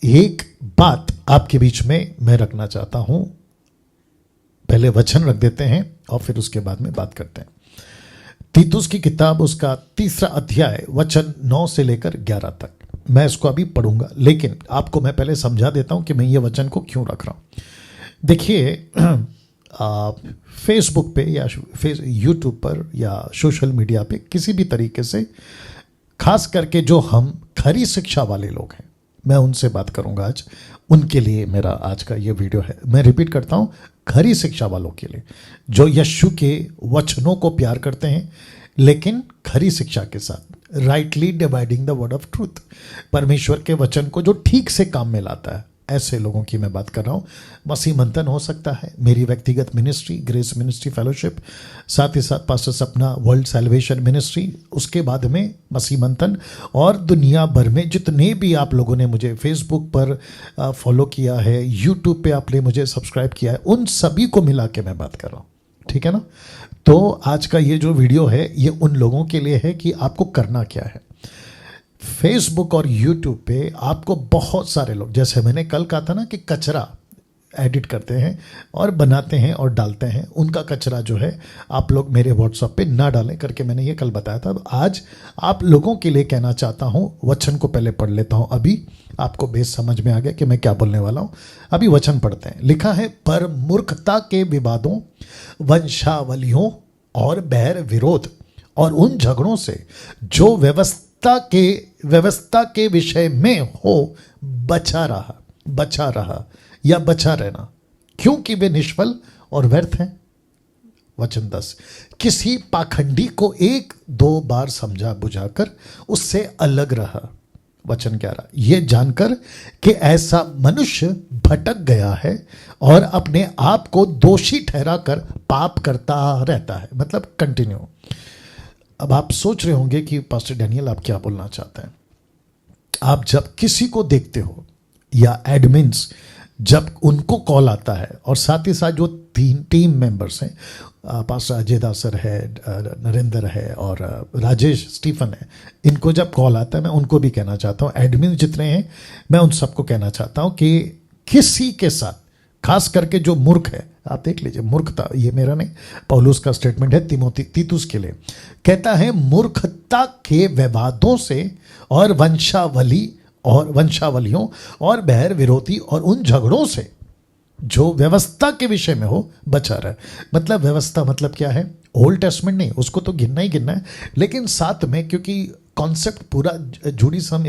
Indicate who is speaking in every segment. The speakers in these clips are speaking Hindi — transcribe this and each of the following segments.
Speaker 1: एक बात आपके बीच में मैं रखना चाहता हूं। पहले वचन रख देते हैं और फिर उसके बाद में बात करते हैं। तीतुस की किताब उसका 3 अध्याय वचन 9 से लेकर 11 तक मैं इसको अभी पढ़ूंगा, लेकिन आपको मैं पहले समझा देता हूं कि मैं ये वचन को क्यों रख रहा हूं। देखिए, फेसबुक पे या यूट्यूब पर या सोशल मीडिया पे किसी भी तरीके से, खास करके जो हम खरी शिक्षा वाले लोग हैं, मैं उनसे बात करूंगा आज। उनके लिए मेरा आज का ये वीडियो है। मैं रिपीट करता हूं, खरी शिक्षा वालों के लिए, जो यीशु के वचनों को प्यार करते हैं लेकिन खरी शिक्षा के साथ, rightly dividing the word of truth, परमेश्वर के वचन को जो ठीक से काम में लाता है, ऐसे लोगों की मैं बात कर रहा हूँ। मसीह मंथन हो सकता है, मेरी व्यक्तिगत मिनिस्ट्री ग्रेस मिनिस्ट्री फेलोशिप, साथ ही साथ पास्टर सपना वर्ल्ड सैल्वेशन मिनिस्ट्री, उसके बाद में मसीह मंथन, और दुनिया भर में जितने भी आप लोगों ने मुझे फेसबुक पर फॉलो किया है, यूट्यूब पे आपने मुझे सब्सक्राइब किया है, उन सभी को मिला के मैं बात कर रहा हूँ। ठीक है ना? तो आज का ये जो वीडियो है ये उन लोगों के लिए है कि आपको करना क्या है। फेसबुक और यूट्यूब पे आपको बहुत सारे लोग, जैसे मैंने कल कहा था ना कि कचरा एडिट करते हैं और बनाते हैं और डालते हैं, उनका कचरा जो है आप लोग मेरे व्हाट्सएप पे ना डालें करके मैंने ये कल बताया था। आज आप लोगों के लिए कहना चाहता हूँ, वचन को पहले पढ़ लेता हूँ। अभी आपको बेस समझ में आ गया कि मैं क्या बोलने वाला हूँ। अभी वचन पढ़ते हैं। लिखा है, पर मूर्खता के विवादों, वंशावलियों और बैर विरोध और उन झगड़ों से जो व्यवस्था के विषय में हो, बचा रहा या बचा रहना, क्योंकि वे निष्फल और व्यर्थ हैं। वचन 10, किसी पाखंडी को 1-2 बार समझा बुझाकर उससे अलग रहा। वचन 11, ये जानकर कि ऐसा मनुष्य भटक गया है और अपने आप को दोषी ठहराकर पाप करता रहता है। मतलब कंटिन्यू। अब आप सोच रहे होंगे कि पास्टर डैनियल आप क्या बोलना चाहते हैं। आप जब किसी को देखते हो या एडमिन्स जब उनको कॉल आता है, और साथ ही साथ जो टीम मेंबर्स हैं, पास्टर अजय दासर है, नरेंद्र है और राजेश स्टीफन है, इनको जब कॉल आता है मैं उनको भी कहना चाहता हूँ, एडमिन जितने हैं मैं उन सबको कहना चाहता हूँ कि किसी के साथ, खास करके जो मूर्ख है, आप देख लीजिए, मूर्खता ये मेरा नहीं, पौलुस का स्टेटमेंट है तीतुस के लिए। कहता है, मूर्खता के विवादों से और वंशावलियों और बैर विरोधी और उन झगड़ों से जो व्यवस्था के विषय में हो, बचा रहे। मतलब व्यवस्था मतलब क्या है? ओल्ड टेस्टमेंट नहीं, उसको तो गिनना ही गिनना है, लेकिन साथ में, क्योंकि कॉन्सेप्ट पूरा जूडिज्म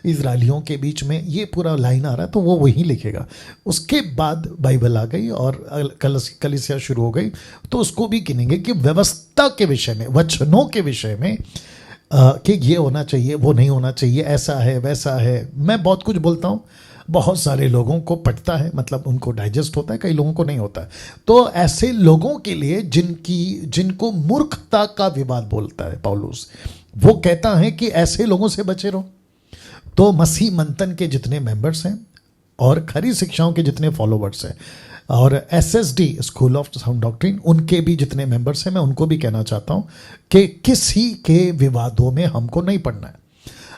Speaker 1: इजराइलियों के बीच में ये पूरा लाइन आ रहा है, तो वो वही लिखेगा। उसके बाद बाइबल आ गई और कलीसिया शुरू हो गई, तो उसको भी गिनेंगे कि व्यवस्था के विषय में, वचनों के विषय में, कि ये होना चाहिए, वो नहीं होना चाहिए, ऐसा है वैसा है। मैं बहुत कुछ बोलता हूँ, बहुत सारे लोगों को पटता है, मतलब उनको डाइजेस्ट होता है, कई लोगों को नहीं होता है। तो ऐसे लोगों के लिए जिनको मूर्खता का विवाद बोलता है पौलुस, वो कहता है कि ऐसे लोगों से बचे रहो। तो मसीह मंथन के जितने मेंबर्स हैं और खरी शिक्षाओं के जितने फॉलोवर्स हैं और SSD school of sound doctrine, उनके भी जितने मेंबर्स हैं, मैं उनको भी कहना चाहता हूँ कि किसी के विवादों में हमको नहीं पड़ना है।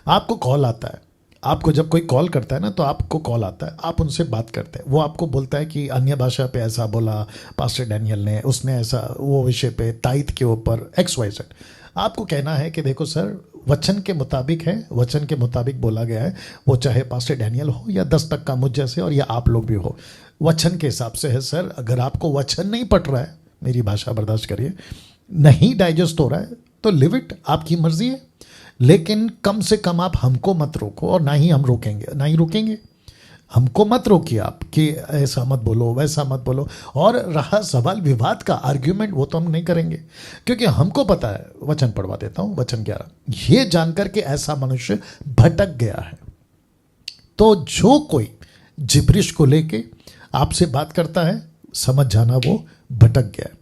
Speaker 1: आपको कॉल आता है, आपको जब कोई कॉल करता है ना, तो आपको कॉल आता है, आप उनसे बात करते हैं, वो आपको बोलता है कि अन्य भाषा पे ऐसा बोला पास्टर डैनियल ने, उसने ऐसा, वो विषय पे, ताइथ के ऊपर XYZ। आपको कहना है कि देखो सर, वचन के मुताबिक है, वचन के मुताबिक बोला गया है, वो चाहे पास्टर डैनियल हो या 10 टक्का मुझ जैसे और या आप लोग भी हो, वचन के हिसाब से है सर। अगर आपको वचन नहीं पट रहा है, मेरी भाषा बर्दाश्त करिए, नहीं डाइजेस्ट हो रहा है, तो लिव इट, आपकी मर्जी है, लेकिन कम से कम आप हमको मत रोको, और ना ही हम रोकेंगे, ना ही रोकेंगे। हमको मत रोकिए आप कि ऐसा मत बोलो, वैसा मत बोलो। और रहा सवाल विवाद का, आर्ग्यूमेंट, वो तो हम नहीं करेंगे, क्योंकि हमको पता है। वचन पढ़वा देता हूँ, वचन 11, ये जानकर के ऐसा मनुष्य भटक गया है। तो जो कोई जिब्रिश को लेके आपसे बात करता है, समझ जाना वो भटक गया है।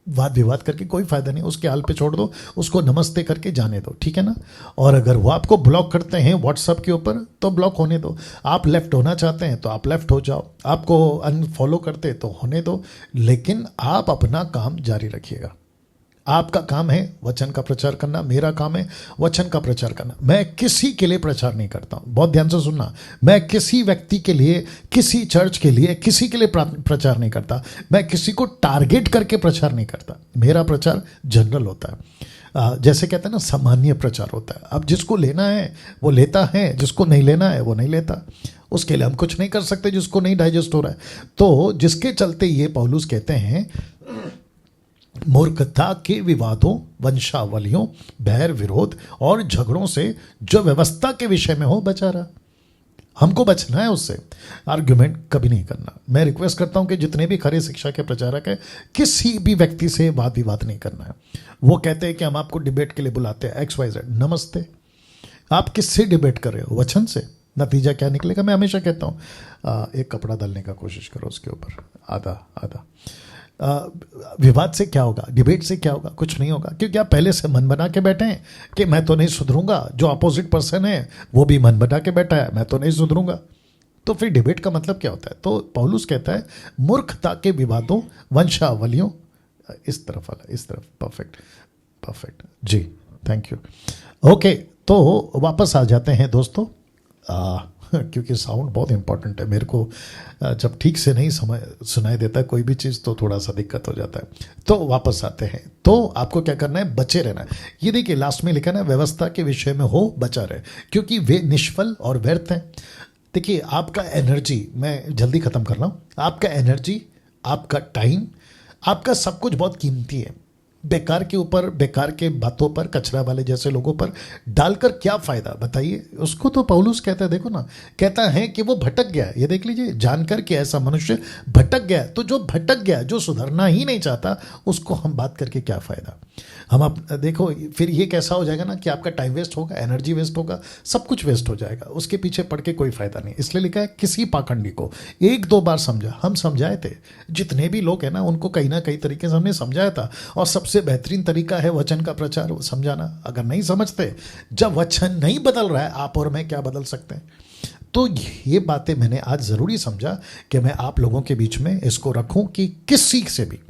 Speaker 1: वाद विवाद करके कोई फायदा नहीं, उसके हाल पे छोड़ दो, उसको नमस्ते करके जाने दो, ठीक है ना। और अगर वो आपको ब्लॉक करते हैं व्हाट्सएप के ऊपर, तो ब्लॉक होने दो। आप लेफ्ट होना चाहते हैं तो आप लेफ्ट हो जाओ, आपको अनफॉलो करते तो होने दो, लेकिन आप अपना काम जारी रखिएगा। आपका काम है वचन का प्रचार करना, मेरा काम है वचन का प्रचार करना। मैं किसी के लिए प्रचार नहीं करता हूं, बहुत ध्यान से सुनना। मैं किसी व्यक्ति के लिए, किसी चर्च के लिए, किसी के लिए प्रचार नहीं करता। मैं किसी को टारगेट करके प्रचार नहीं करता। मेरा प्रचार जनरल होता है, जैसे कहते हैं ना, सामान्य प्रचार होता है। अब जिसको लेना है वो लेता है, जिसको नहीं लेना है वो नहीं लेता। उसके लिए हम कुछ नहीं कर सकते, जिसको नहीं डाइजेस्ट हो रहा है। तो जिसके चलते ये पौलुस कहते हैं, मूर्खता के विवादों, वंशावलियों, बैर विरोध और झगड़ों से जो व्यवस्था के विषय में हो बचा रहा। हमको बचना है उससे, आर्ग्यूमेंट कभी नहीं करना। मैं रिक्वेस्ट करता हूं कि जितने भी खरे शिक्षा के प्रचारक हैं, किसी भी व्यक्ति से वाद विवाद नहीं करना है। वो कहते हैं कि हम आपको डिबेट के लिए बुलाते हैं, XYZ, नमस्ते। आप किससे डिबेट कर रहे हो? वचन से। नतीजा क्या निकलेगा? मैं हमेशा कहता हूँ, एक कपड़ा डालने का कोशिश करो उसके ऊपर, आधा आधा। विवाद से क्या होगा? डिबेट से क्या होगा? कुछ नहीं होगा, क्योंकि आप पहले से मन बना के बैठे हैं कि मैं तो नहीं सुधरूंगा। जो अपोजिट पर्सन है वो भी मन बना के बैठा है, मैं तो नहीं सुधरूंगा। तो फिर डिबेट का मतलब क्या होता है? तो पौलुस कहता है मूर्खता के विवादों, वंशावलियों, इस तरफ वाला, इस तरफ, परफेक्ट परफेक्ट जी, थैंक यू। ओके, तो वापस आ जाते हैं दोस्तों, क्योंकि साउंड बहुत इंपॉर्टेंट है मेरे को। जब ठीक से नहीं सुनाई देता कोई भी चीज़ तो थोड़ा सा दिक्कत हो जाता है। तो वापस आते हैं। तो आपको क्या करना है? बचे रहना है। ये देखिए लास्ट में लिखा ना, व्यवस्था के विषय में हो बचा रहे, क्योंकि वे निष्फल और व्यर्थ हैं। देखिए आपका एनर्जी, मैं जल्दी ख़त्म कर रहा हूँ, आपका एनर्जी, आपका टाइम, आपका सब कुछ बहुत कीमती है। बेकार के ऊपर, बेकार के बातों पर, कचरा वाले जैसे लोगों पर डालकर क्या फ़ायदा बताइए? उसको तो पौलुस कहता है, देखो ना, कहता है कि वो भटक गया। ये देख लीजिए, जानकर कि ऐसा मनुष्य भटक गया। तो जो भटक गया, जो सुधरना ही नहीं चाहता, उसको हम बात करके क्या फ़ायदा? हम अब देखो फिर ये कैसा हो जाएगा ना कि आपका टाइम वेस्ट होगा, एनर्जी वेस्ट होगा, सब कुछ वेस्ट हो जाएगा। उसके पीछे पड़ के कोई फ़ायदा नहीं। इसलिए लिखा है किसी पाखंडी को एक दो बार समझा। हम समझाए थे, जितने भी लोग हैं ना उनको कहीं ना कहीं तरीके से हमने समझाया था। और सबसे बेहतरीन तरीका है वचन का प्रचार, समझाना। अगर नहीं समझते, जब वचन नहीं बदल रहा है, आप और मैं क्या बदल सकते हैं? तो ये बातें मैंने आज ज़रूरी समझा कि मैं आप लोगों के बीच में इसको रखूं कि किसी से भी,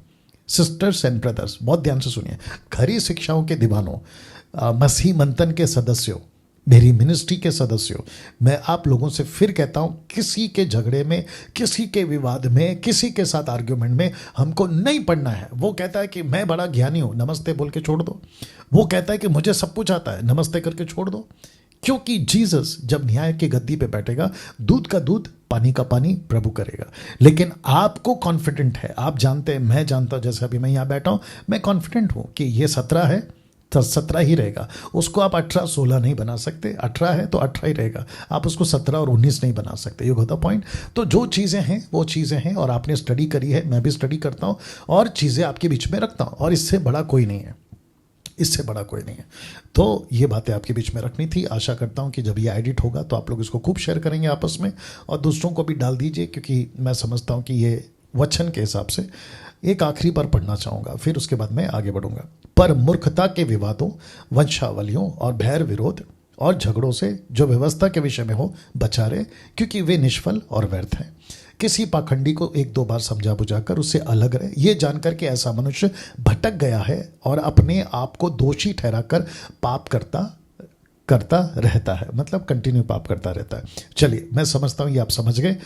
Speaker 1: सिस्टर्स एंड ब्रदर्स, बहुत ध्यान से सुनिए, खरी शिक्षाओं के दीवानों, मसीह मंथन के सदस्यों, मेरी मिनिस्ट्री के सदस्यों, मैं आप लोगों से फिर कहता हूं, किसी के झगड़े में, किसी के विवाद में, किसी के साथ आर्ग्यूमेंट में हमको नहीं पड़ना है। वो कहता है कि मैं बड़ा ज्ञानी हूं, नमस्ते बोल के छोड़ दो। वो कहता है कि मुझे सब कुछ आता है, नमस्ते करके छोड़ दो। क्योंकि जीसस जब न्याय की गद्दी पे बैठेगा, दूध का दूध, पानी का पानी प्रभु करेगा। लेकिन आपको कॉन्फिडेंट है, आप जानते हैं, मैं जानता हूं, जैसे अभी मैं यहां बैठा हूं, मैं कॉन्फिडेंट हूं कि ये 17 है तो 17 ही रहेगा। उसको आप 18 16 नहीं बना सकते। 18 है तो 18 ही रहेगा। आप उसको 17 और 19 नहीं बना सकते। You got the point? तो जो चीज़ें हैं वो चीज़ें हैं, और आपने स्टडी करी है, मैं भी स्टडी करता हूं, और चीज़ें आपके बीच में रखता हूं, और इससे बड़ा कोई नहीं है, इससे बड़ा कोई नहीं है। तो ये बातें आपके बीच में रखनी थी। आशा करता हूं कि जब ये एडिट होगा तो आप लोग इसको खूब शेयर करेंगे आपस में, और दूसरों को भी डाल दीजिए, क्योंकि मैं समझता हूं कि ये वचन के हिसाब से एक आखिरी बार पढ़ना चाहूँगा, फिर उसके बाद मैं आगे बढ़ूंगा। पर मूर्खता के विवादों, वंशावलियों और बैर विरोध और झगड़ों से जो व्यवस्था के विषय में हो बचा रहे, क्योंकि वे निष्फल और व्यर्थ हैं। किसी पाखंडी को एक दो बार समझा बुझाकर उससे अलग रहे, ये जानकर कि ऐसा मनुष्य भटक गया है और अपने आप को दोषी ठहराकर पाप करता रहता है, मतलब कंटिन्यू पाप करता रहता है। चलिए, मैं समझता हूँ ये आप समझ गए।